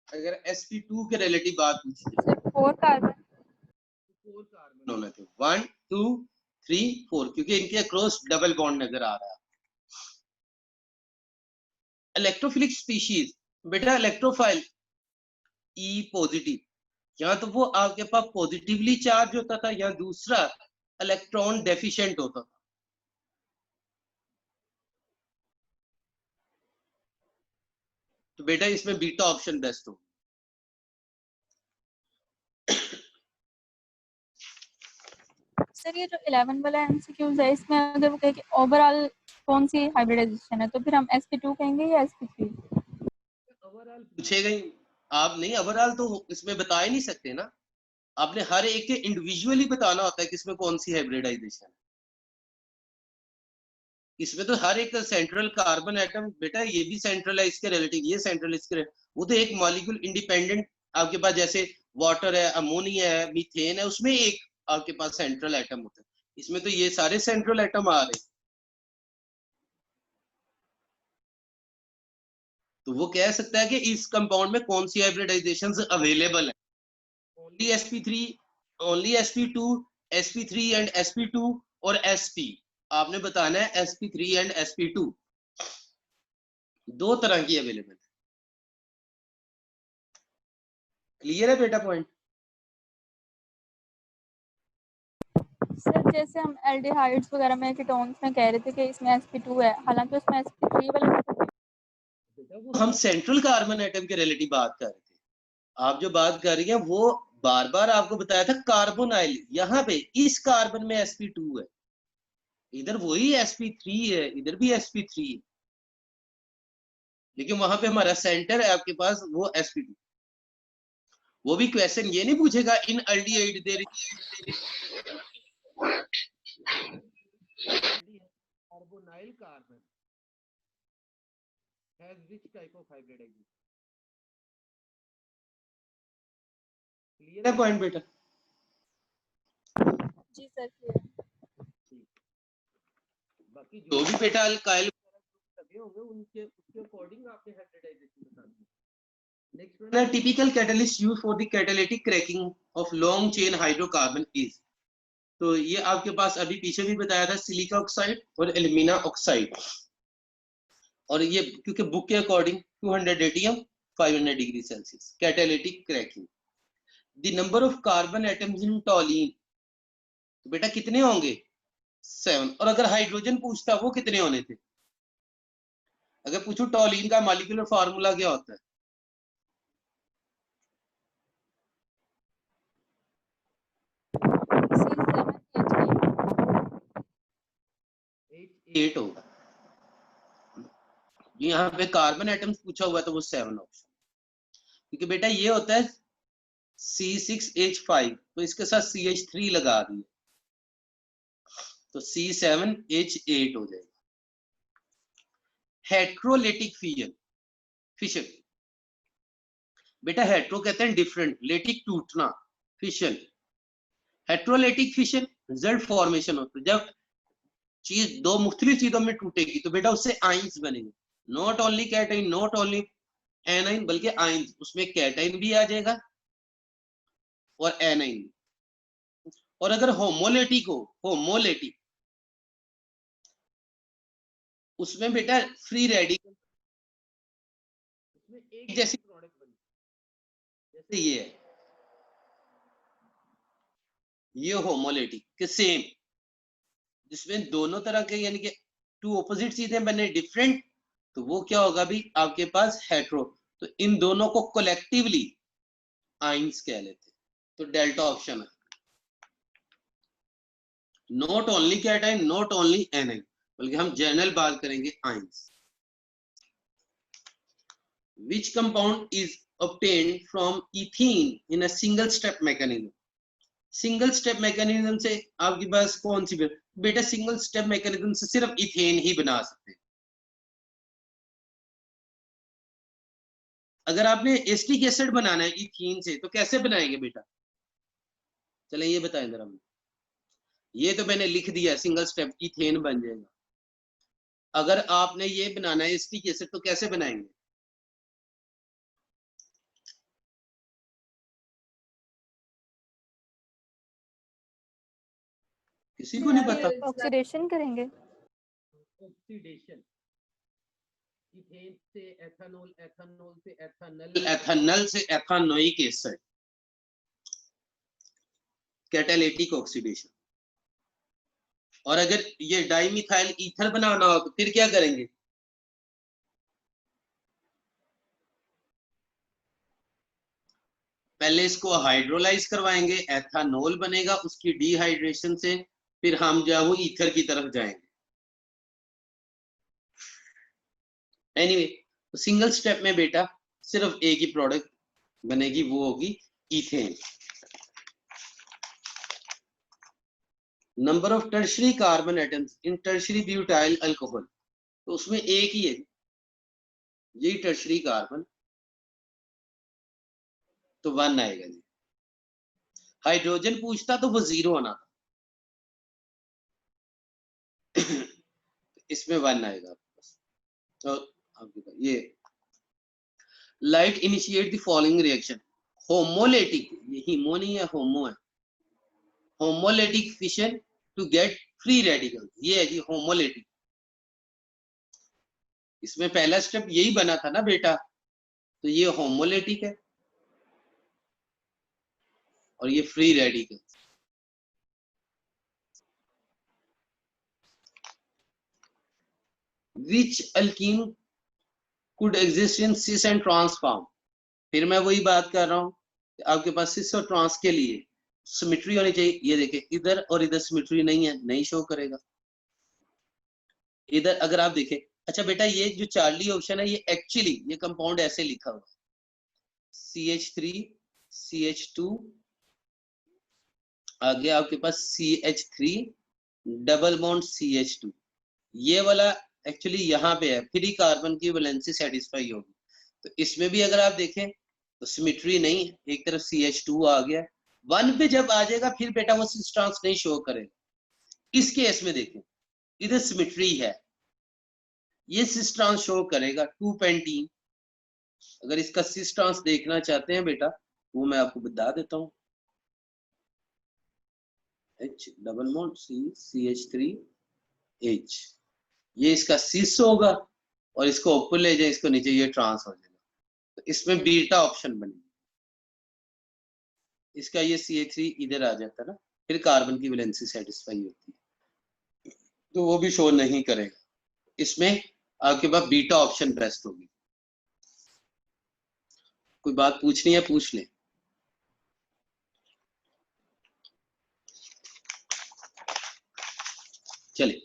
अगर sp2 के relative बात पूछी जाए, 4 कार्बन होना थे 1 2 3 4, क्योंकि इनके अक्रॉस डबल बॉन्ड नजर आ रहा है। इलेक्ट्रोफिलिक स्पीशीज, बेटा इलेक्ट्रोफाइल ई पॉजिटिव, या तो वो आपके पास पॉजिटिवली चार्ज होता था या दूसरा इलेक्ट्रॉन डेफिशिएंट होता था। तो बेटा इसमें बीटा ऑप्शन बेस्ट हो। सर ये जो 11 वाला एमसीक्यूज है, इसमें अगर वो कहे कि ओवरऑल कौन सी हाइब्रिडाइजेशन है, तो फिर हम sp2 कहेंगे या sp3? ओवरऑल पूछेगा ही, आप नहीं ओवरऑल तो इसमें बता ही नहीं सकते ना, आपने हर एक के इंडिविजुअली बताना होता है किसमें कौन सी हाइब्रिडाइजेशन है। इसमें तो हर एक सेंट्रल कार्बन एटम, बेटा ये भी सेंट्रल है इसके रिलेटिव, ये सेंट्रल इसके, वो तो एक मॉलिक्यूल इंडिपेंडेंट आपके पास, जैसे वाटर है, अमोनिया है, मीथेन है, उसमें एक आपके पास सेंट्रल एटम होता है। इसमें तो ये सारे सेंट्रल एटम आ रहे हैं। तो वो कह सकता है कि इस कंपाउंड में कौन सी हाइब्रिडाइजेशन अवेलेबल है, only sp3, only sp2, sp3 and sp2 और sp। आपने बताना है sp3 एंड sp2 दो तरह की अवेलेबल है। क्लियर है बेटा पॉइंट? सर जैसे हम एल्डिहाइड्स वगैरह में कीटोन्स में कह रहे थे कि इसमें sp2 है, हालांकि उसमें sp3 वाला बेटा वो हम सेंट्रल कार्बन एटम के रिलेटिव बात कर रहे थे, आप जो बात कर रही हैं वो बार बार आपको बताया था कार्बोनाइल, यहाँ पे इस कार्बन में sp2 है, इधर वही sp3 है, इधर भी sp3 है, लेकिन वहां पे हमारा सेंटर है आपके पास वो sp2। वो भी क्वेश्चन ये नहीं पूछेगा in aldehyde there carbonyl carbon has which type of hybridization. Clear है पॉइंट बेटा? जी सर क्लियर। बाकी जो भी बेटा अल्काइल लगे होंगे उनके उसके अकॉर्डिंग आपने हाइब्रिडाइजेशन बतानी है। नेक्स्ट वन है typical catalyst used for the catalytic cracking of long chain hydrocarbon is. तो ये आपके पास अभी पीछे भी बताया था, सिलिका ऑक्साइड और एल्यूमिना ऑक्साइड। और ये क्योंकि बुक के according 200 ATM 500 degree Celsius catalytic cracking. The number of carbon atoms in toluene, तो बेटा कितने होंगे? 7। और अगर हाइड्रोजन पूछता वो कितने होने थे? अगर पूछो टॉलीन का मॉलिक्यूलर फार्मूला क्या होता है? H8 होगा। यहाँ पे कार्बन एटम्स पूछा हुआ तो वो 7 ऑप्शन, क्योंकि बेटा ये होता है C6H5, तो इसके साथ CH3 लगा दिए तो C7H8 हो जाएगा। हेट्रोलेटिक फिशन, बेटा हेट्रो कहते हैं डिफरेंट, लेटिक टूटना, फिशन। हेट्रोलेटिक फिशन रिजल्ट फॉर्मेशन होता है जब चीज दो मुख्तलिफ चीजों में टूटेगी, तो बेटा उससे आइंस बनेंगे, not only cation, not only A9, बल्कि आइंस, उसमें कैटाइन भी आ जाएगा और एनाइन। और अगर होमोलेटिक हो, होमोलेटिक, उसमें बेटा फ्री रेडिकल, उसमें एक जैसी प्रोडक्ट बनी, जैसे ये है, ये होमोलेटिक के सेम, जिसमें दोनों तरह के यानी कि टू ऑपोजिट चीजें बने डिफरेंट, तो वो क्या होगा भी आपके पास हेट्रो। तो इन दोनों को कलेक्टिवली आइंस कह लेते, तो डेल्टा ऑप्शन है। Not only cation, not only A9, बल्कि हम जनरल बात करेंगे ions. Which compound is obtained from ethene in a single step mechanism? Single step mechanism से आपके पास कौन सी, बेटा सिंगल स्टेप मैकेनिज्म से सिर्फ इथेन ही बना सकते हैं। अगर आपने एस्टिक एसिड बनाना है इथीन से तो कैसे बनाएंगे बेटा? चले ये बताएं जरा मुझे। ये तो मैंने लिख दिया सिंगल स्टेप इथेन बन जाएगा। अगर आपने ये बनाना है एस्टिक एसिड तो कैसे बनाएंगे? किसी को नहीं पता? ऑक्सीडेशन करेंगे। ऑक्सीडेशन, इथेन से एथेनॉल, एथेनॉल से एथेनल, एथेनल से एथेनोइक एसिड, कैटालिटिक ऑक्सीडेशन। और अगर ये डाइमिथाइल ईथर बनाना हो तो फिर क्या करेंगे? पहले इसको हाइड्रोलाइज करवाएंगे, एथेनॉल बनेगा, उसकी डिहाइड्रेशन से फिर हम जो है वो ईथर की तरफ जाएंगे। एनीवे, तो सिंगल स्टेप में बेटा सिर्फ एक ही प्रोडक्ट बनेगी, वो होगी ethane. Number of tertiary carbon atoms in tertiary butyl alcohol, तो उसमें एक ही है, यही टर्शरी कार्बन, तो 1 आएगा जी। हाइड्रोजन पूछता तो वो 0 आना था, इसमें 1 आएगा। तो ये light initiate the following reaction, homolytic, ये हीमो नहीं है, होमो है, homolytic fission to get free radical, ये है जी होमोलेटिक। इसमें पहला स्टेप यही बना था ना बेटा, तो ये होमोलेटिक है और ये free radical. Which alkene could exist in cis and trans form, फिर मैं वही बात कर रहा हूं, आपके पास सिस और ट्रांस के लिए सिमेट्री होनी चाहिए। ये देखिए इधर और इधर सिमेट्री नहीं है, नहीं शो करेगा। इधर अगर आप देखें, अच्छा बेटा ये जो चार्ली ऑप्शन है, ये एक्चुअली ये कंपाउंड ऐसे लिखा हुआ CH3 CH2, आगे आपके पास CH3 डबल बॉन्ड CH2, ये वाला एक्चुअली यहाँ पे है, फ्री कार्बन की वैलेंसी सेटिस्फाई होगी। तो इसमें भी अगर आप देखें तो सिमेट्री नहीं है, एक तरफ CH2 आ गया, 1 पे जब आ जाएगा फिर बेटा वो सिस ट्रांस नहीं शो करेगा। इस केस में देखें इधर सिमेट्री है, ये सिस ट्रांस शो करेगा 2 पेंटीन। अगर इसका सिस ट्रांस देखना चाहते हैं बेटा, वो मैं आपको बता देता हूँ, H double bond C CH3H, ये इसका सिस होगा और इसको ऊपर ले जाए, इसको नीचे, ये ट्रांस हो जाएगा। तो इसमें बीटा ऑप्शन बनेगा, इसका ये CH3 इधर आ जाता है ना, फिर कार्बन की वैलेंसी सेटिस्फाई होती है, तो वो भी शो नहीं करेगा। इसमें आपके पास बीटा ऑप्शन बेस्ट होगी। कोई बात पूछनी है पूछ ले। चलिए,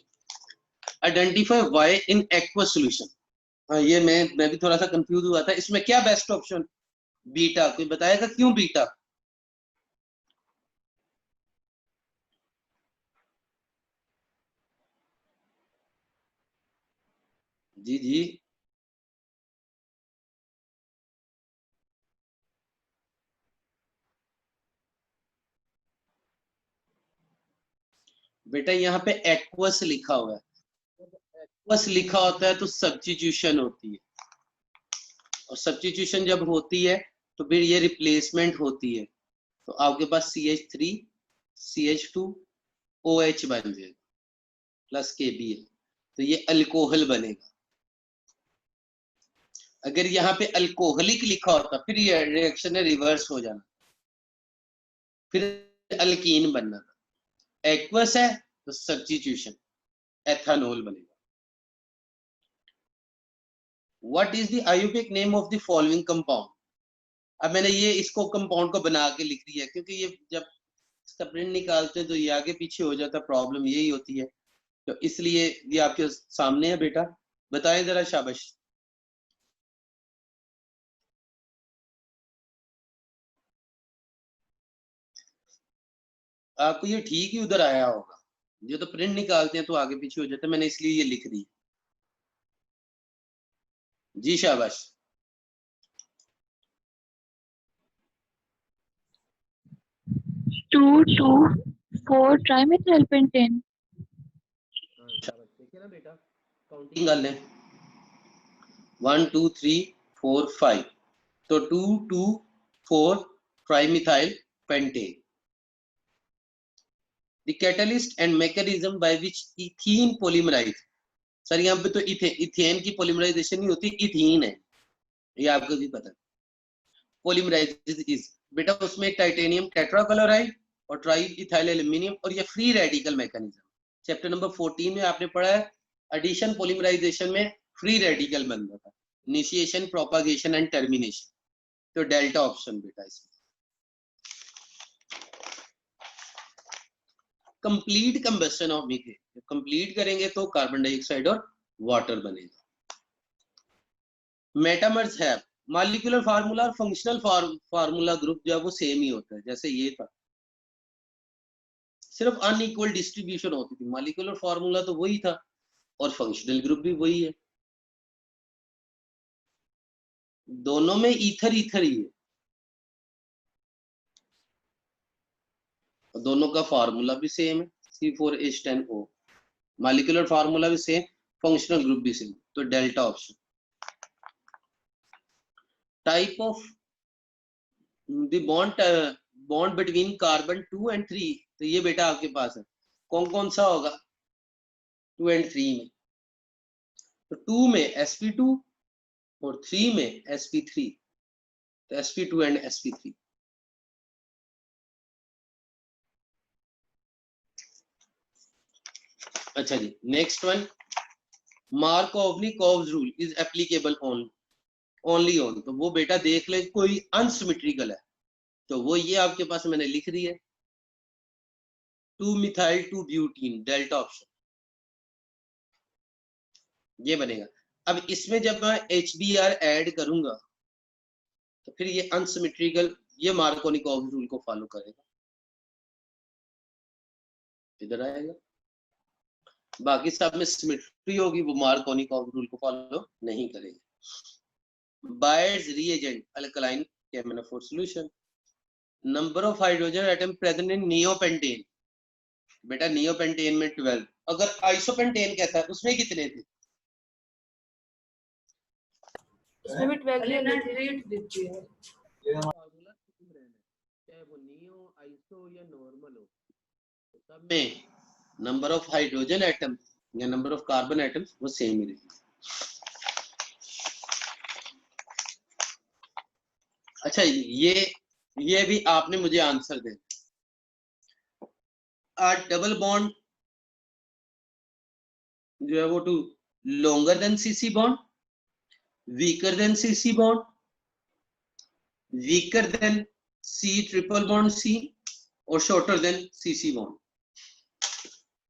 identify Y in aqueous solution. हाँ, ये मैं भी थोड़ा सा कंफ्यूज हुआ था, इसमें क्या बेस्ट ऑप्शन? बीटा। कोई बताएगा क्यों बीटा? जी जी, बेटा यहाँ पे एक्वस लिखा हुआ है, एक्वस लिखा होता है तो सब्स्टिट्यूशन होती है, और सब्स्टिट्यूशन जब होती है तो फिर ये रिप्लेसमेंट होती है, तो आपके पास CH3 CH2 OH बन जाएगा प्लस KBl, तो ये अल्कोहल बनेगा। अगर यहाँ पे अल्कोहलिक लिखा होता फिर ये रिएक्शन है रिवर्स हो जाना, फिर अल्कीन बनना था। एक्वस है तो सब्स्टिट्यूशन, एथेनॉल बनेगा। What is the IUPAC name of the following compound? अब मैंने ये इसको कंपाउंड को बना के लिख दिया, क्योंकि ये जब इसका प्रिंट निकालते हैं तो ये आगे पीछे हो जाता, प्रॉब्लम यही होती है, तो इसलिए ये आपके सामने है बेटा, बताएं जरा, शाबाश। आपको ये ठीक ही उधर आया होगा, जो तो प्रिंट निकालते हैं तो आगे पीछे हो जाता है, मैंने इसलिए ये लिख दी। जी शाबाश। 2,2,4 ट्राइमेथाइल पेंटेन। शाबाश, देखिए ना बेटा, काउंटिंग कर लें, 1 2 3 4 5, तो 2 2 4 trimethyl pentane. The catalyst and mechanism by which ethene polymerise, sir यहाँ पे तो इथेन की पॉलीमराइजेशन नहीं होती, इथीन है, ये आपको भी पता है। पॉलीमराइज इज बेटा उसमें टाइटेनियम टेट्राक्लोराइड और ट्राई इथाइल एल्यूमिनियम, और ये free radical mechanism chapter number 14 में आपने पढ़ा है। एडिशन पॉलीमराइजेशन में फ्री रेडिकल बनता था, इनिशिएशन, प्रोपागेशन एंड टर्मिनेशन, तो डेल्टा ऑप्शन बेटा इसमें। Complete combustion of methane, complete करेंगे तो कार्बन डाइऑक्साइड और वाटर बनेगा। मेटामर्स है मॉलिक्यूलर फार्मूला और फंक्शनल फार्मूला ग्रुप जो है वो सेम ही होता है, जैसे ये था, सिर्फ अनइक्वल डिस्ट्रीब्यूशन होती थी। मॉलिक्यूलर फार्मूला तो वही था और फंक्शनल ग्रुप भी वही है, दोनों में ईथर ईथर ही है, दोनों का फार्मूला भी सेम है, C4H10O, मॉलिक्यूलर फार्मूला भी सेम, फंक्शनल ग्रुप भी सेम, तो delta option. Type of the bond between carbon 2 and 3, तो ये बेटा आपके पास है, कौन कौन सा होगा 2 and 3 में, तो 2 में sp2 और 3 में sp3, तो sp2 and sp3। अच्छा जी, next one, Markovnikov's rule is applicable only on, तो वो बेटा देख ले कोई अनसिमेट्रिकल है, तो वो ये आपके पास मैंने लिख दी है, 2-मिथाइल 2-ब्यूटीन, डेल्टा ऑप्शन ये बनेगा। अब इसमें जब मैं HBr ऐड करूंगा तो फिर ये अनसिमेट्रिकल, ये मार्कोवनिकोव्स रूल को फॉलो करेगा, इधर आएगा, बाकी सब में सिमेट्री होगी, वो मार्कोवनिकोव्स रूल को फॉलो नहीं करेगा। बायर्स रिएजेंट अल्कलाइन केमिनोफोर solution, number of hydrogen atom present in neopentane, बेटा नियोपेंटेन में 12, अगर आइसोपेंटेन कैसा है उसमें कितने थे, उसमें भी 12 रेट देती है, फार्मूला सेम रहना है, चाहे वो नियो, आइसो या नॉर्मल हो, तो सब में नंबर ऑफ हाइड्रोजन एटम या नंबर ऑफ कार्बन एटम्स वो सेम ही रहेगी। अच्छा, ये भी आपने मुझे आंसर दे, डबल बॉन्ड जो है वो to longer than CC bond, weaker than CC bond, weaker than C triple bond C, और shorter than CC bond।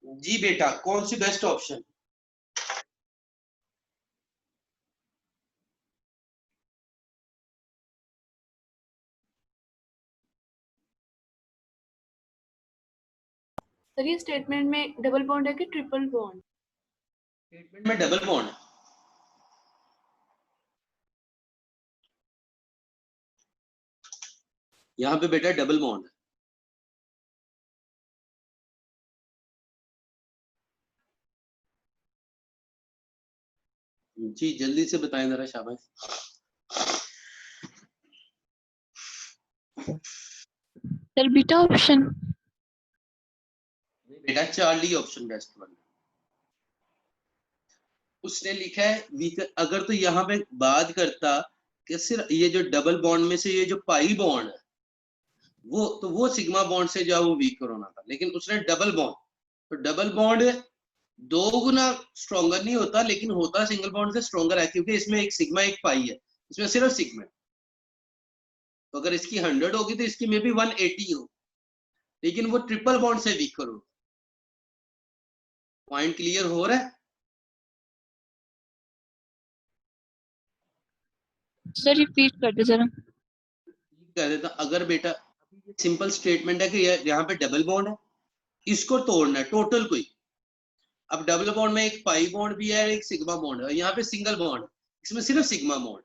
जी बेटा कौन सी बेस्ट ऑप्शन, सर ये स्टेटमेंट में डबल बॉन्ड है कि ट्रिपल बॉन्ड, स्टेटमेंट में डबल बॉन्ड है, यहाँ पे बेटा डबल बॉन्ड है। जी जल्दी से बताएं जरा, शाबाश। सर बीटा ऑप्शन, बेटा चार्ली ऑप्शन बेस्ट वन, उसने लिखा है वीकर, अगर तो यहाँ पे बात करता कि सिर्फ ये जो डबल बॉन्ड में से ये जो पाई बॉन्ड है वो सिग्मा बॉन्ड से जो है वो वीकर होना था, लेकिन उसने डबल बॉन्ड, तो डबल बॉन्ड 2 गुना स्ट्रॉन्गर नहीं होता, लेकिन होता सिंगल बॉन्ड से स्ट्रॉन्गर है, क्योंकि इसमें एक सिग्मा एक पाई है, इसमें सिर्फ सिग्मा, तो अगर इसकी 100 होगी तो इसकी मे बी 180 हो, लेकिन वो ट्रिपल बॉन्ड से वीकर हो। पॉइंट क्लियर हो रहा है? सर रिपीट कर दे जरा। कह देता, अगर बेटा सिंपल स्टेटमेंट है कि यहाँ पे डबल बॉन्ड है, इसको तोड़ना है टोटल कोई, अब डबल बॉन्ड में एक पाई बॉन्ड भी है, एक सिग्मा बॉन्ड है, यहाँ पे सिंगल बॉन्ड है, इसमें सिर्फ सिग्मा बॉन्ड है,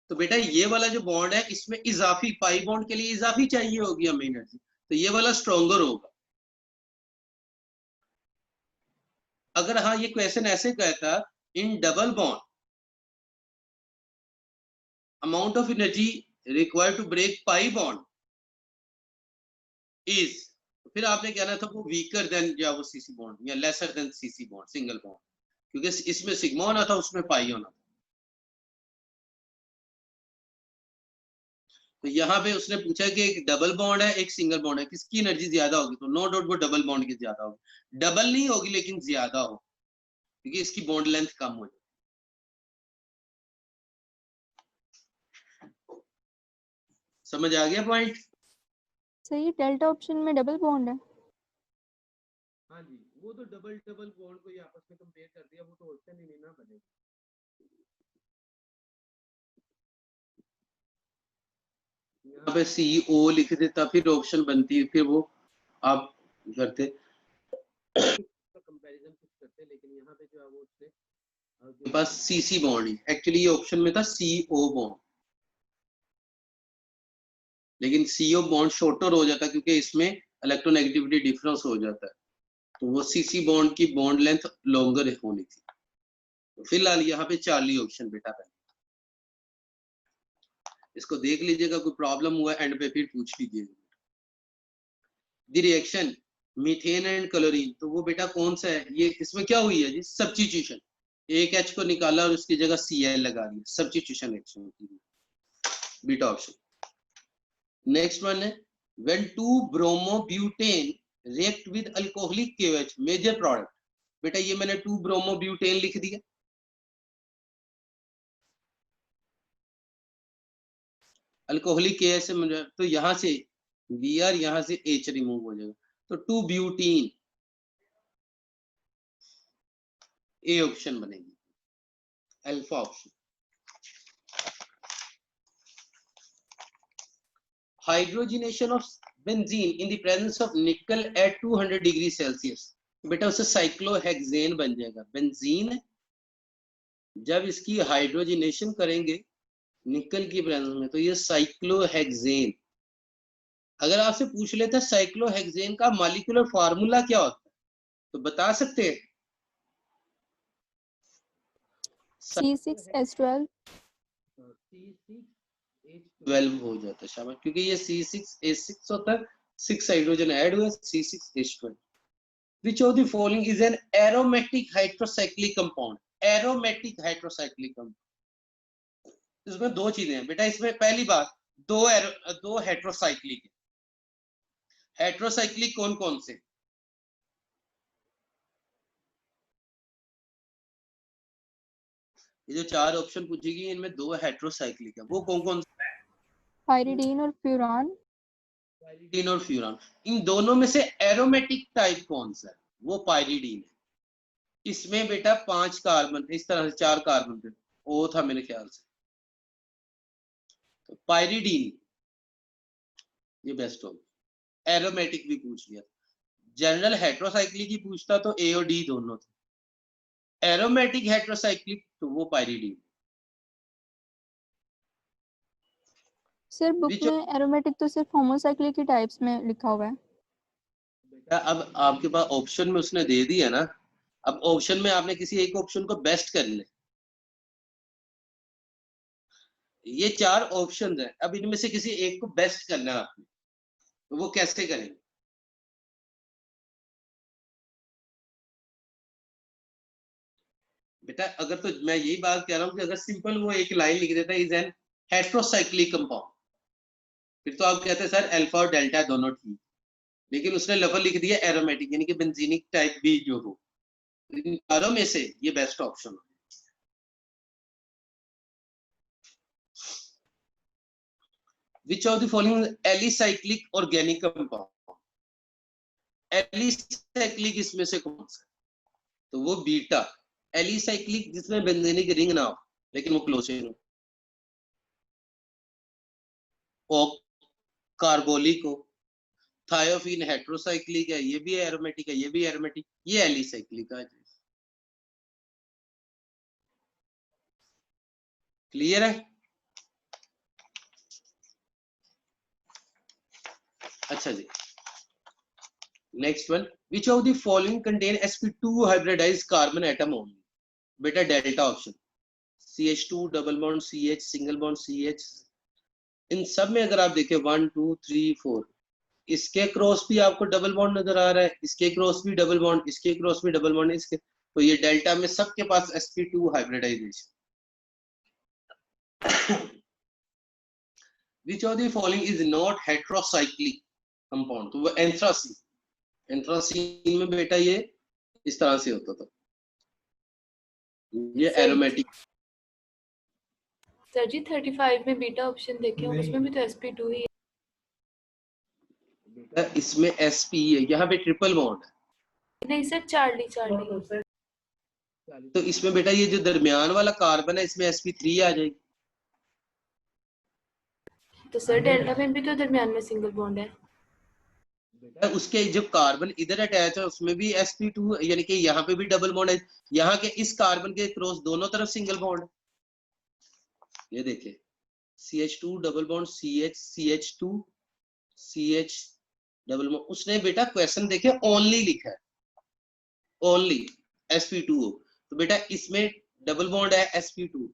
तो बेटा ये वाला जो बॉन्ड है इसमें इजाफी पाई बॉन्ड के लिए इजाफी चाहिए होगी हमें एनर्जी, तो ये वाला स्ट्रॉन्गर होगा। अगर हाँ ये क्वेश्चन ऐसे कहता, in double bond amount of energy required to break pi bond is, फिर आपने कहना था वो वीकर देन या वो सीसी बॉन्ड या lesser than CC bond single bond, क्योंकि इसमें सिग्मा होना था उसमें पाई होना था। तो यहाँ पे उसने पूछा कि एक डबल बॉन्ड है एक सिंगल बॉन्ड है, किसकी एनर्जी ज्यादा होगी, तो नो डाउट वो डबल बॉन्ड की ज्यादा होगी। डबल नहीं होगी लेकिन ज्यादा हो, क्योंकि इसकी बॉन्ड लेंथ कम हो जाएगी। समझ आ गया पॉइंट? सही, डेल्टा ऑप्शन में डबल बॉन्ड है। हाँ जी, वो तो डबल डबल बॉन्ड को आपस में कंपेयर कर दिया, वो तो ऑप्शन ही नहीं ना बनेगा। यहाँ पे CO लिख देता फिर ऑप्शन बनती, फिर वो आप करते कंपैरिजन कुछ करते, लेकिन यहाँ पे जो है वो उसने आपके पास CC बॉन्ड ही, एक्चुअली ये ऑप्शन में था CO बॉन्ड, लेकिन CO बॉन्ड शॉर्टर हो जाता क्योंकि इसमें इलेक्ट्रोनेगेटिविटी डिफरेंस हो जाता है, तो वो CC बॉन्ड की बॉन्ड लेंथ लॉन्गर होनी थी। तो फिलहाल यहाँ पे चार्ली ऑप्शन बेटा पहले इसको देख लीजिएगा, कोई प्रॉब्लम हुआ एंड पे फिर पूछ लीजिएगा। The reaction methane and chlorine, तो वो बेटा कौन सा है, ये इसमें क्या हुई है जी, सब्स्टिट्यूशन, एक H को निकाला और उसकी जगह Cl लगा दिया, सब्स्टिट्यूशन रिएक्शन की, बीटा ऑप्शन। नेक्स्ट वन है when two bromobutane react with alcoholic KOH major product, बेटा ये मैंने 2 ब्रोमोब्यूटेन लिख दिया, अल्कोहलिक KOH से मुझे, तो यहां से Br यहां से H रिमूव हो जाएगा, तो 2 ब्यूटीन, ए ऑप्शन बनेगी, alpha option. Hydrogenation of benzene in the presence of nickel at 200 degree Celsius, बेटा उससे साइक्लोहेक्सेन बन जाएगा। बेंजीन जब इसकी हाइड्रोजनेशन करेंगे निकल की प्रेजेंस में तो ये साइक्लोहेक्सेन। अगर आपसे पूछ लेता साइक्लोहेक्सेन का मॉलिक्यूलर फार्मूला क्या होता है तो बता सकते हैं? C6H12 C6H12 हो जाता है, शाबाश, क्योंकि ये C6H6 होता है, 6 हाइड्रोजन ऐड हुए, C6H12। Which of the following is an aromatic heterocyclic compound? Aromatic heterocyclic compound, इसमें दो चीजें हैं बेटा, इसमें पहली बात दो हेट्रोसाइक्लिक है। हेट्रोसाइक्लिक कौन कौन से? ये जो 4 ऑप्शन पूछेगी इनमें 2 हेट्रोसाइक्लिक है, वो कौन कौन से? पाइरिडीन और फ्यूरान। पाइरिडीन और फ्यूरान, इन दोनों में से एरोमेटिक टाइप कौन सा है? वो पाइरिडीन है। इसमें बेटा 5 कार्बन, इस तरह से 4 कार्बन थे, ओ था मेरे ख्याल से, तो पाइरिडीन ये बेस्ट होगा। एरोमेटिक भी पूछ लिया, जनरल हेट्रोसाइक्लिक ही पूछता तो ए और डी दोनों थे, एरोमेटिक हेट्रोसाइक्लिक तो वो पाइरिडीन। सर बुक में एरोमेटिक तो सिर्फ होमोसाइक्लिक की टाइप्स में लिखा हुआ है। बेटा अब आपके पास ऑप्शन में उसने दे दिया ना, अब ऑप्शन में आपने किसी एक ऑप्शन को बेस्ट कर ले, ये 4 ऑप्शन है, अब इनमें से किसी एक को बेस्ट करना है आपने, तो वो कैसे करेंगे? बेटा अगर तो मैं यही बात कह रहा हूं कि अगर सिंपल वो एक लाइन लिख देता है इज एन हेट्रोसाइक्लिक कंपाउंड, फिर तो आप कहते हैं सर अल्फा और डेल्टा दोनों ठीक, लेकिन उसने लफज लिख दिया एरोमेटिक, यानी कि बेंजीनिक टाइप भी जो हो, इन चारों में से ये बेस्ट ऑप्शन हो। Which of the following is alicyclic organic compound? Alicyclic इसमें से कौन सा? तो वो बीटा। एलिसाइक्लिक जिसमें बेंजीनिक रिंग ना हो लेकिन वो क्लोरीन हो, कार्बोलिक हो, थायोफिन हेट्रोसाइक्लिक है, ये भी एरोमेटिक है, ये भी एरोमेटिक, ये एलिसाइक्लिक है। क्लियर है? अच्छा जी, next one, which of the following contain sp2 hybridized carbon atom only? बेटा delta option, CH2 double bond CH single bond CH, इन सब में अगर आप देखें 1 2 3 4 इसके क्रॉस भी आपको डबल बॉन्ड नजर आ रहा है, इसके क्रॉस भी डबल बॉन्ड, इसके क्रॉस भी डबल बॉन्ड, इसके, तो ये डेल्टा में सबके पास sp2 hybridisation. Which of the following is not heterocyclic compound? तो वो एंथ्रासीन, एंथ्रासीन में बेटा ये इस तरह से होता था, ये एरोमेटिक। सर जी 35 में बीटा ऑप्शन देखे, उसमें भी तो sp2 ही है। बेटा इसमें sp है, यहाँ पे ट्रिपल बॉन्ड है। नहीं सर, चार्ली चार्ली। तो इसमें बेटा ये जो दरमियान वाला कार्बन है इसमें sp3 आ जाएगी। तो सर डेल्टा में भी तो दरमियान में सिंगल बॉन्ड है। बेटा उसके जो कार्बन इधर अटैच है उसमें भी sp2, यानी कि यहाँ पे भी डबल बॉन्ड है, यहाँ के इस कार्बन के क्रॉस दोनों तरफ सिंगल बॉन्ड है। ये देखिए CH2 double bond CH, CH2 CH double bond. उसने बेटा क्वेश्चन देखे ओनली लिखा है, ओनली sp2, तो बेटा इसमें डबल बॉन्ड है sp2,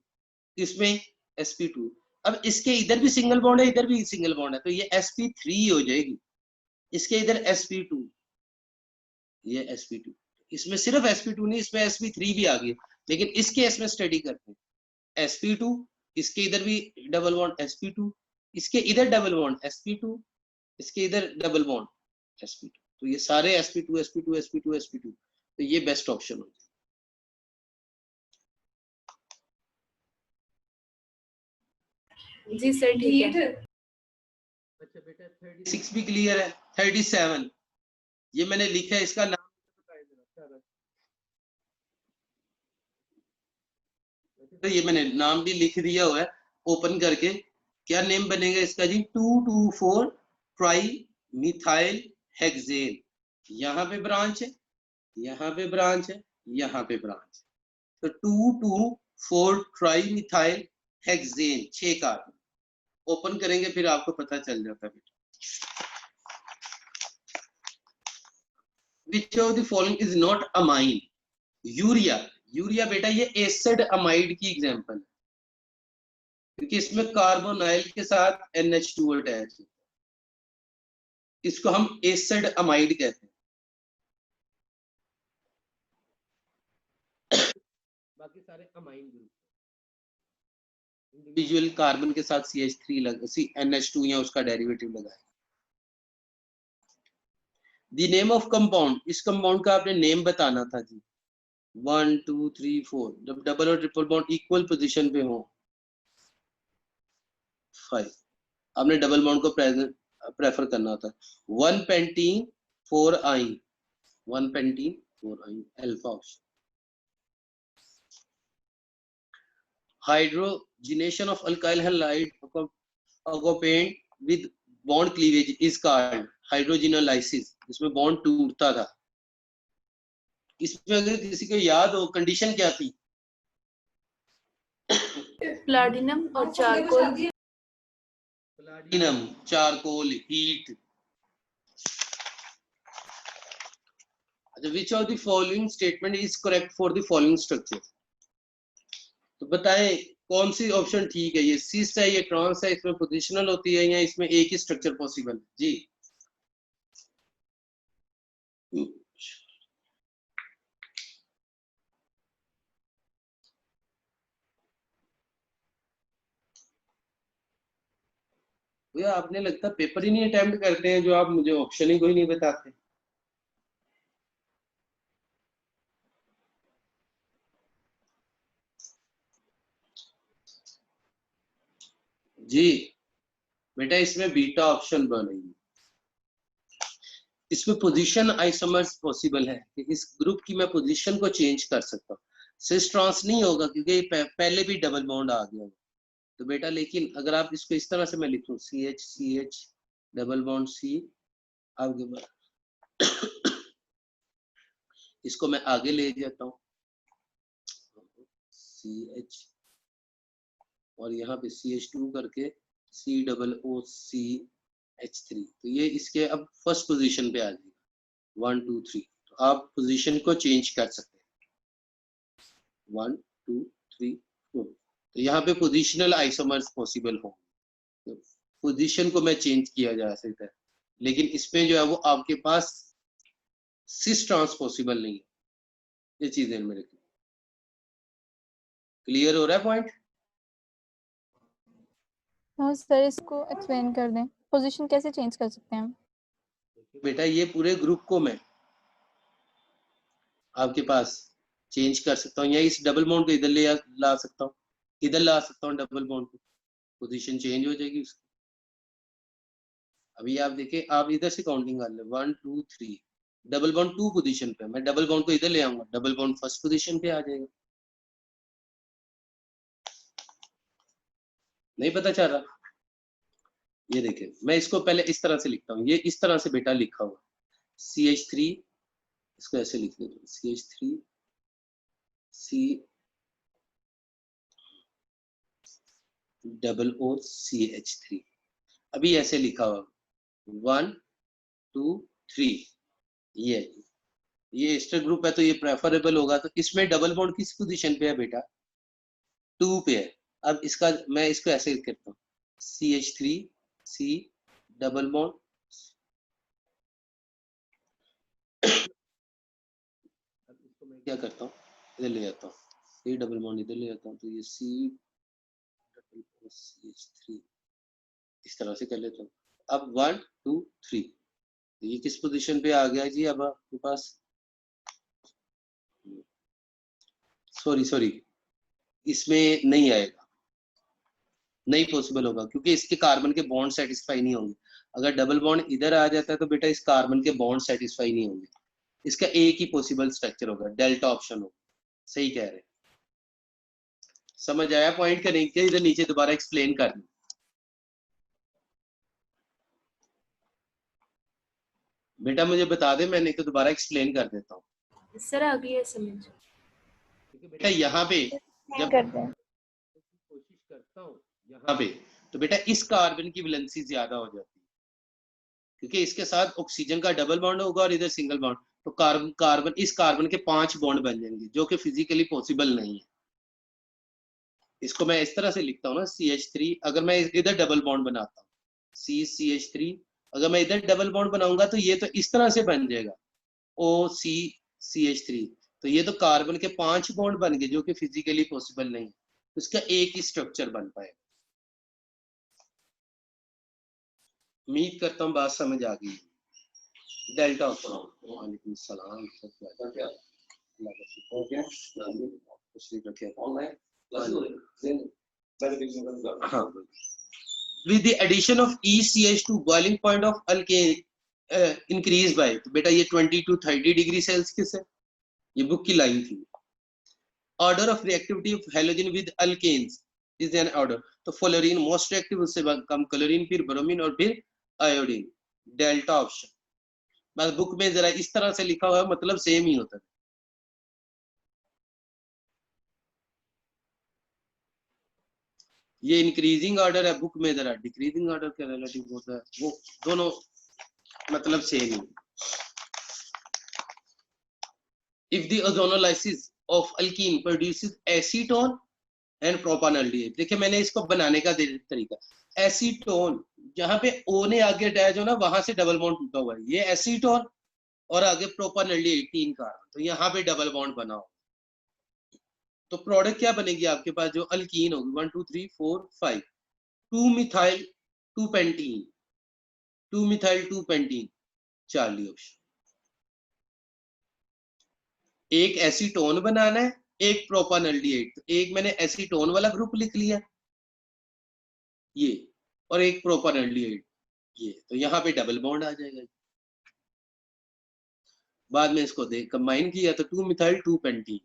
इसमें sp2। अब इसके इधर भी सिंगल बॉन्ड है, इधर भी सिंगल बॉन्ड है, तो ये sp3 हो जाएगी। इसके इधर sp2, ये sp2, इसमें सिर्फ sp2 नहीं, इसमें sp3 भी आ गई, लेकिन इसके इसमें स्टडी करते हैं। sp2, इसके इधर भी डबल बॉन्ड sp2, इसके इधर डबल बॉन्ड sp2, इसके इधर डबल बॉन्ड sp2, तो ये सारे sp2 sp2 sp2 sp2, तो ये बेस्ट ऑप्शन होता है। जी सर ठीक है। अच्छा बेटा 36 भी क्लियर है। 37 ये मैंने लिखा है, इसका नाम बताइए जरा। तो ये मैंने नाम भी लिख दिया हुआ है ओपन करके, क्या नेम बनेगा इसका जी? 2,2,4 ट्राई मिथाइल हेक्सेन। यहाँ पे ब्रांच है, यहाँ पे ब्रांच है, यहाँ पे ब्रांच है, तो 2,2,4 tri methyl hexane 6 carbon. Open करेंगे फिर आपको पता चल जाता है बेटा। Which of the following is not amine? Urea, urea बेटा ये एसिड अमाइड की एग्जांपल है, क्योंकि इसमें कार्बोनाइल के साथ NH2 अटैच है, इसको हम एसिड अमाइड कहते हैं। बाकी सारे अमाइन ग्रुप, इंडिविजुअल कार्बन के साथ CH3 लगा, NH2 या उसका डेरिवेटिव लगाए। द नेम ऑफ कंपाउंड, इस कंपाउंड का आपने नेम बताना था जी। 1 2 3 4, जब डबल और ट्रिपल बॉन्ड इक्वल पोजीशन पे हो। 5 आपने डबल बॉन्ड को प्रेफर करना होता है। 1 पेंटीन 4 आइन, 1 pentene 4 yne alpha option. Hydrogenation of alkyl halide accompanied with bond cleavage is called hydrogenolysis. इसमें बॉन्ड टूटता था। इसमें अगर किसी को याद हो कंडीशन क्या थी? प्लैटिनम और चारकोल। Platinum, charcoal, heat. अच्छा, which of the following statement is correct for the following structure? तो बताएं कौन सी ऑप्शन ठीक है? ये सिस है, ये ट्रांस है, इसमें पोजिशनल होती है, या इसमें एक ही स्ट्रक्चर पॉसिबल है जी? भैया आपने लगता पेपर ही नहीं अटेम्प्ट करते हैं, जो आप मुझे ऑप्शन ही कोई नहीं बताते। जी बेटा इसमें बीटा ऑप्शन बनेगी, इसमें पोजीशन आइसोमर्स पॉसिबल है कि इस ग्रुप की मैं पोजीशन को चेंज कर सकता हूँ। सिस ट्रांस नहीं होगा क्योंकि पहले भी डबल बॉन्ड आ गया, तो बेटा लेकिन अगर आप इसको इस तरह से मैं लिखूं CH CH double bond C, आगे बढ़ इसको मैं आगे ले जाता हूँ CH, और यहाँ पे CH2 करके COOCH3, तो ये इसके अब फर्स्ट पोजीशन पे आ जाएगा 1 2 3। तो आप पोजीशन को चेंज कर सकते हैं 1 2 3 4, तो यहाँ पे पोजिशनल आइसोमर्स पॉसिबल हो, तो पोजीशन को मैं चेंज किया जा सकता है। लेकिन इसमें जो है वो आपके पास सिस ट्रांस पॉसिबल नहीं है। ये चीजें मेरे क्लियर हो रहा है पॉइंट? हाँ सर, इसको एक्सप्लेन कर दें, पोजीशन कैसे चेंज कर सकते हैं हम? बेटा ये पूरे ग्रुप को मैं आपके पास चेंज कर सकता हूँ, या इस डबल बॉन्ड को इधर ले ला सकता हूँ, इधर ला सकता हूँ डबल बॉन्ड को, पोजीशन चेंज हो जाएगी उसकी। अभी आप देखिए, आप इधर से काउंटिंग कर ले 1 2 3, डबल बॉन्ड 2 पोजीशन पे, मैं डबल बॉन्ड को इधर ले आऊंगा, डबल बॉन्ड फर्स्ट पोजीशन पे आ जाएगा। नहीं पता चल रहा? ये देखिए, मैं इसको पहले इस तरह से लिखता हूँ, ये इस तरह से बेटा लिखा हुआ CH3, इसको ऐसे लिख देते CH3 C double O CH3, अभी ऐसे लिखा हुआ 1 2 3, ये एस्टर ग्रुप है तो ये प्रेफरेबल होगा। तो इसमें डबल बॉन्ड किस पोजीशन पे है बेटा? 2 पे है। अब इसका मैं इसको ऐसे करता हूँ CH3 C डबल बॉन्ड, अब इसको मैं क्या करता हूँ, इधर ले जाता हूँ, C डबल बॉन्ड इधर ले जाता हूँ, तो ये C डबल बॉन्ड CH3 इस तरह से कर लेता हूँ। अब 1 2 3, ये किस पोजीशन पे आ गया जी? अब आपके पास सॉरी इसमें नहीं आएगा, नहीं पॉसिबल होगा, क्योंकि इसके कार्बन के बॉन्ड सेटिस्फाई नहीं होंगे। अगर डबल बॉन्ड इधर आ जाता है तो बेटा इस कार्बन के बॉन्ड सेटिस्फाई नहीं होंगे, इसका एक ही पॉसिबल स्ट्रक्चर होगा, डेल्टा ऑप्शन होगा। सही कह रहे हैं? समझ आया पॉइंट? करें क्या इधर नीचे दोबारा एक्सप्लेन कर दूं? बेटा मुझे बता दे, मैंने तो दोबारा एक्सप्लेन कर देता हूँ। सर आ गई है समझ। क्योंकि बेटा यहाँ पे जब कर दें। कोशिश करता हूँ यहाँ पे, तो बेटा इस कार्बन की वैलेंसी ज्यादा हो जाती है, क्योंकि इसके साथ ऑक्सीजन का डबल बॉन्ड होगा और इधर सिंगल बॉन्ड, तो कार्बन इस कार्बन के 5 बॉन्ड बन जाएंगे, जो कि फिजिकली पॉसिबल नहीं है। इसको मैं इस तरह से लिखता हूँ ना CH3, अगर मैं इधर डबल बॉन्ड बनाता हूँ CH3, अगर मैं इधर डबल बॉन्ड बनाऊंगा तो ये तो इस तरह से बन जाएगा OCCH3, तो ये तो कार्बन के 5 बॉन्ड बन गए, जो कि फिजिकली पॉसिबल नहीं है, उसका एक ही स्ट्रक्चर बन पाएगा। उम्मीद करता हूँ बात समझ आ गई। डेल्टा वालेकुम सलाम, with the addition of ECH2 boiling point of alkane increase by, तो बेटा ये 20 to 30 डिग्री सेल्सियस है, ये बुक की लाइन थी। Order of reactivity of halogen with alkanes is an order, तो फ्लोरीन मोस्ट रिएक्टिव, उससे कम क्लोरीन, फिर ब्रोमीन और फिर आयोडीन, डेल्टा ऑप्शन। बस बुक में जरा इस तरह से लिखा हुआ है, मतलब सेम ही होता है। ये इंक्रीजिंग ऑर्डर है, बुक में जरा डिक्रीजिंग ऑर्डर के रिलेटिव होता है, वो दोनों मतलब same he. If the ozonolysis of alkene produces acetone and propanaldehyde, देखिए मैंने इसको बनाने का तरीका, एसीटोन जहां पे O ने आगे अटैच हो ना, वहां से डबल बॉन्ड टूटा हुआ है, ये एसीटोन, और आगे प्रोपानल्डिहाइड 3 कार्बन, तो यहाँ पे डबल बॉन्ड बना हो, तो प्रोडक्ट क्या बनेगी आपके पास? जो अल्कीन होगी 1 2 3 4 5, 2 methyl 2 pentene, 2 methyl 2 pentene, Charlie option. एक एसीटोन बनाना है, एक प्रोपानल्डिहाइड, तो एक मैंने एसीटोन वाला ग्रुप लिख लिया ये, और एक प्रोपानल्डिहाइड ये, तो यहाँ पे डबल बॉन्ड आ जाएगा। बाद में इसको देख कंबाइन किया तो 2 methyl 2 pentene.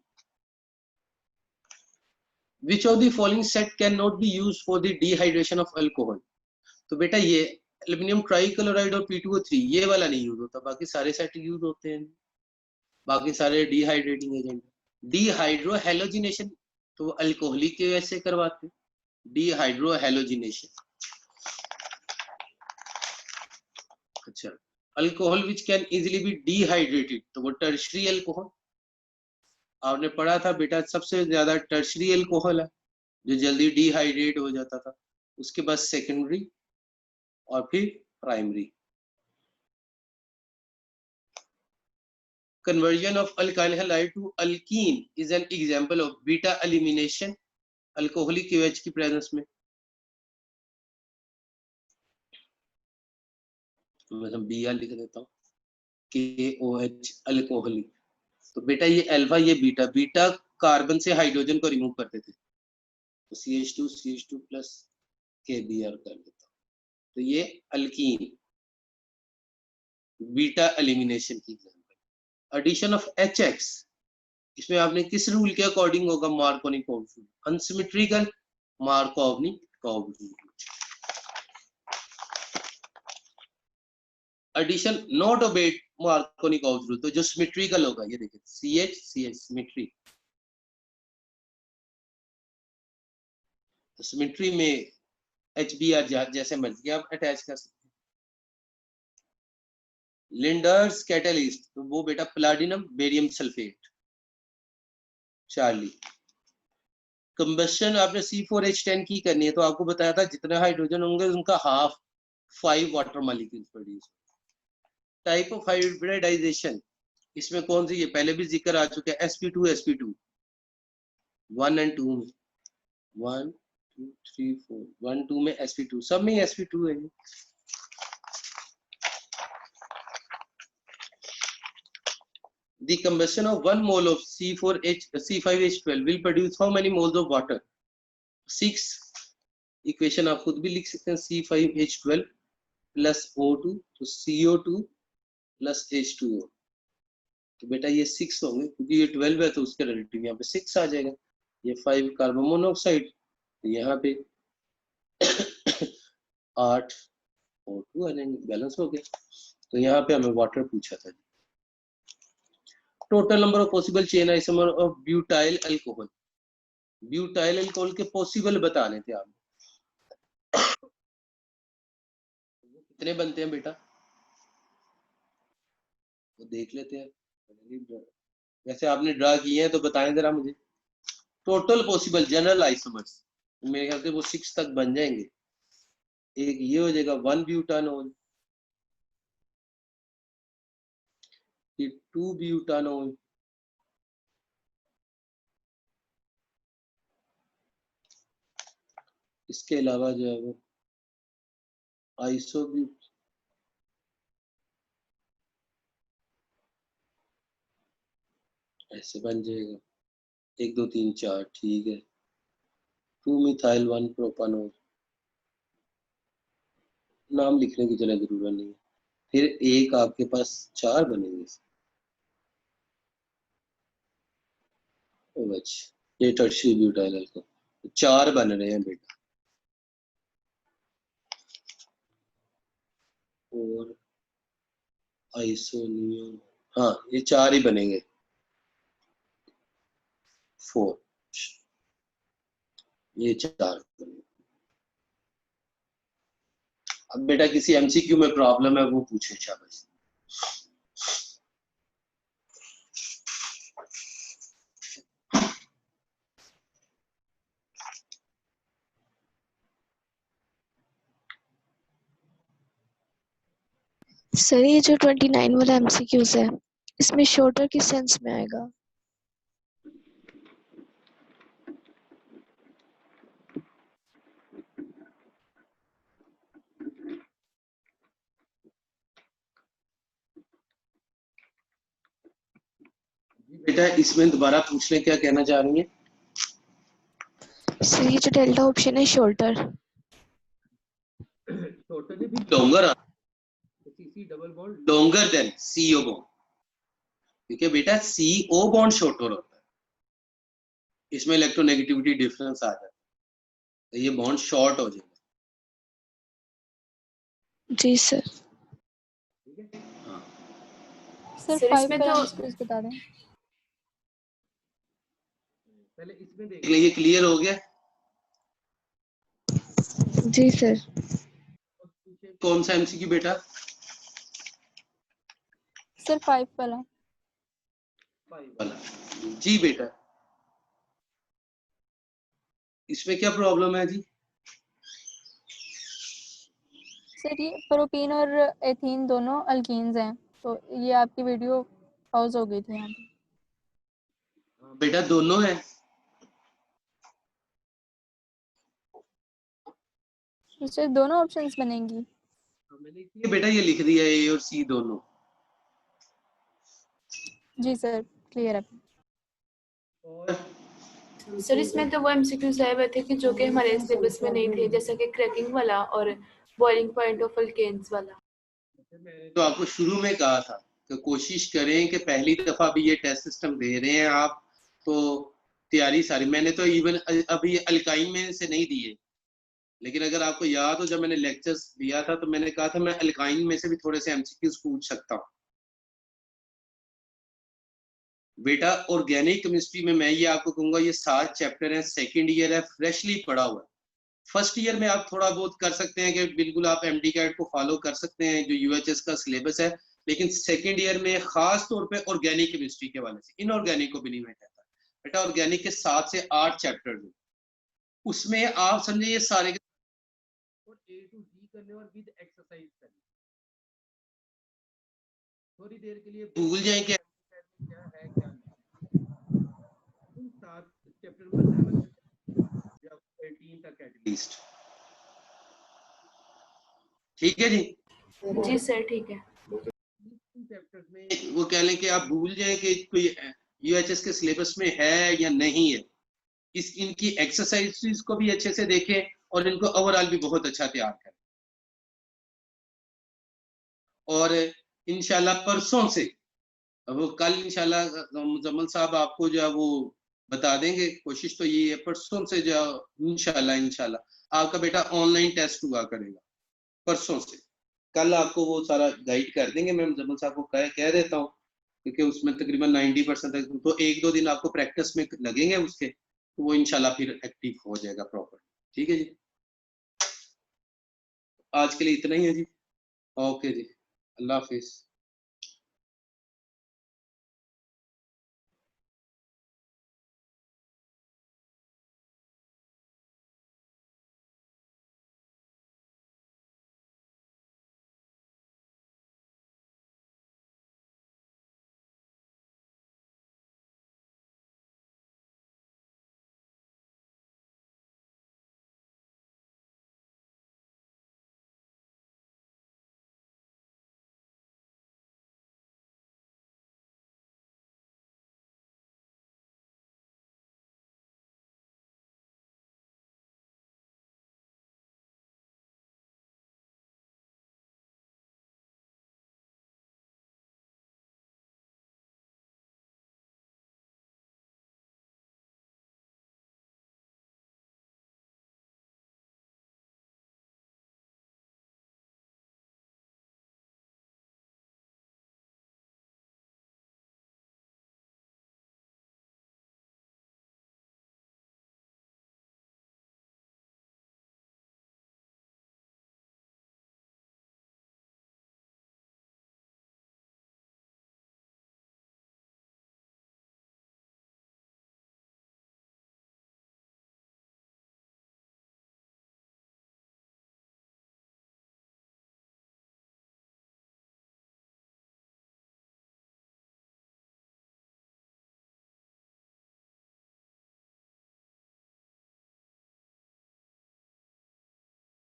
Which of the following set cannot be used for the dehydration of alcohol? तो बेटा ये एल्युमिनियम ट्राइक्लोराइड और P2O3 ये वाला नहीं यूज होता, बाकी सारे सेट यूज होते हैं, बाकी सारे डिहाइड्रेटिंग एजेंट। डिहाइड्रो हेलोजिनेशन तो अल्कोहलिक के वैसे करवाते हैं, डिहाइड्रो हेलोजिनेशन। अच्छा, alcohol which can easily B dehydrated, तो वो टर्शरी अल्कोहल। आपने पढ़ा था बेटा, सबसे ज्यादा टर्शरी अल्कोहल है जो जल्दी डिहाइड्रेट हो जाता था, उसके बाद सेकेंडरी और फिर primary. conversion of alkyl halide to alkene is an example of beta elimination alcoholic KOH की presence में। मैं Br लिख देता हूँ, KOH अल्कोहलिक। तो बेटा ये अल्फा ये बीटा, बीटा कार्बन से हाइड्रोजन को रिमूव करते थे, तो CH2 प्लस KBr कर देता हूँ, तो ये अल्कीन बीटा एलिमिनेशन की एग्जांपल। एडिशन ऑफ HX, इसमें आपने किस रूल के अकॉर्डिंग होगा? Markovnikov rule, unsymmetrical Markovnikov rule. Addition not obeyed Markovnikov rule, तो जो सिमेट्रिकल होगा ये देखिए CH सिमेट्री, तो सिमेट्री में HBr जैसे मर्जी आप अटैच कर सकते हैं। लिंडर्स कैटलिस्ट, तो वो बेटा platinum barium sulphate, Charlie. Combustion आपने C4H10 की करनी है, तो आपको बताया था जितने हाइड्रोजन होंगे उनका half 5 water molecules produce. Type of hybridisation, इसमें कौन सी? ये पहले भी जिक्र आ चुका है, sp2 1 और 2 में, 1 2 3 4 1 2 में sp2, सब में sp2 है। The combustion of 1 mole of C5H12 will produce how many moles of water? 6। Equation आप खुद भी लिख सकते हैं, C5H12 प्लस O2 तो CO2 प्लस H2O, तो बेटा ये 6 होंगे, क्योंकि ये 12 है तो उसके रिलेटिव यहाँ पे 6 आ जाएगा। ये 5 कार्बन मोनोऑक्साइड, तो यहाँ पे 8 O2 आ जाएंगे, बैलेंस हो गया। तो यहाँ पे हमें वाटर पूछा था। Total number of possible chain isomer of butyl alcohol, butyl alcohol के पॉसिबल बताने थे आप। कितने बनते हैं बेटा? वो देख लेते हैं, वैसे आपने ड्रा किए हैं तो बताएं जरा मुझे। टोटल पॉसिबल जनरल आइसोमर्स मेरे ख्याल से वो 6 तक बन जाएंगे। एक ये हो जाएगा 1 ब्यूटानोल, 2 ब्यूटानोल, इसके अलावा जो है वो आइसोब्यूट, ऐसे बन जाएगा 1 2 3 4, ठीक है। 2 मिथाइल 1 प्रोपानोल, नाम लिखने की जरा जरूरत नहीं है। फिर एक आपके पास 4 बनेंगे, ये टर्शियरी ब्यूटाइल अल्कोहल 4 बन रहे हैं बेटा। और आइसोनियम, हाँ ये 4 ही बनेंगे, 4, ये 4 बनेंगे। अब बेटा किसी MCQ में प्रॉब्लम है वो पूछे, शाबाश। सर ये जो 29 वाला MCQs है, इसमें शॉर्टर किस सेंस में आएगा? बेटा इसमें दोबारा पूछ ले, क्या कहना चाह रही है? सर ये जो डेल्टा ऑप्शन है शॉर्टर, शॉर्टर से भी longer, CC double bond longer than CO bond, क्योंकि बेटा CO बॉन्ड शॉर्टर होता है, इसमें इलेक्ट्रोनेगेटिविटी डिफरेंस आ जाता है, तो ये बॉन्ड शॉर्ट हो जाएगा। जी सर। ठीक है, हाँ सर सर 5 इसमें का तो आंसर बता दें। पहले इसमें देख ले, ये क्लियर हो गया? जी सर। कौन सा MCQ बेटा? सर 5 वाला। 5 वाला, जी बेटा। इसमें क्या प्रॉब्लम है जी? सर ये प्रोपीन और एथीन दोनों अल्कीन्स हैं, तो ये आपकी वीडियो पॉज हो गई थी यहाँ पे। बेटा दोनों है। तो सर दोनों ऑप्शंस बनेंगी। मैंने ये बेटा ये लिख दिया ए और सी दोनों। जी सर क्लियर है। और सर इसमें तो वो एमसीक्यूज आए हुए थे कि जो कि हमारे सिलेबस में नहीं थे, जैसा कि क्रैकिंग वाला और बॉइलिंग पॉइंट ऑफ अल्केन्स वाला। मैंने तो आपको शुरू में कहा था कि कोशिश करें कि पहली दफा भी ये टेस्ट सिस्टम दे रहे हैं आप, तो तैयारी सारी, मैंने तो इवन अभी अल्काइन में से नहीं दिए, लेकिन अगर आपको याद हो जब मैंने लेक्चर्स दिया था तो मैंने कहा था मैं अल्काइन में से भी थोड़े से एमसीक्यूज पूछ सकता हूँ। बेटा ऑर्गेनिक केमिस्ट्री में मैं ये आपको कहूंगा ये 7 चैप्टर हैं, सेकेंड ईयर है, फ्रेशली पढ़ा हुआ है। फर्स्ट ईयर में आप थोड़ा बहुत कर सकते हैं कि बिल्कुल आप एमडी कैट को फॉलो कर सकते हैं जो यूएचएस का सिलेबस है, लेकिन सेकेंड ईयर में खास तौर पे ऑर्गेनिक केमिस्ट्री के वाले से, इनऑर्गेनिक को भी नहीं मैं कहता बेटा, ऑर्गेनिक के 7 से 8 चैप्टर हैं, उसमें आप समझे ये सारे के और ए टू जी करने और विद एक्सरसाइज करने, थोड़ी देर के लिए भूल जाएं कि क्या है क्या नहीं। 7 चैप्टर नंबर 7 या 13 तक एटलीस्ट। ठीक है जी। जी सर ठीक है। चैप्टर्स में वो कह लें कि आप भूल जाएं कि कोई यूएचएस के सिलेबस में है या नहीं है, इस इनकी एक्सरसाइजेस को भी अच्छे से देखें और इनको ओवरऑल भी बहुत अच्छा तैयार करें। और इंशाल्लाह परसों से, वो कल इंशाल्लाह मुजम्मल साहब आपको जो है वो बता देंगे, कोशिश तो ये है परसों से जो इंशाल्लाह आपका बेटा ऑनलाइन टेस्ट हुआ करेगा परसों से। कल आपको वो सारा गाइड कर देंगे, मैं मुजम्मल साहब को कह देता हूँ, क्योंकि उसमें तकरीबन 90% तक तो 1-2 दिन आपको प्रैक्टिस में लगेंगे उसके, तो वो इंशाल्लाह फिर एक्टिव हो जाएगा प्रॉपर। ठीक है जी, आज के लिए इतना ही है जी। ओके जी, अल्लाह हाफिज।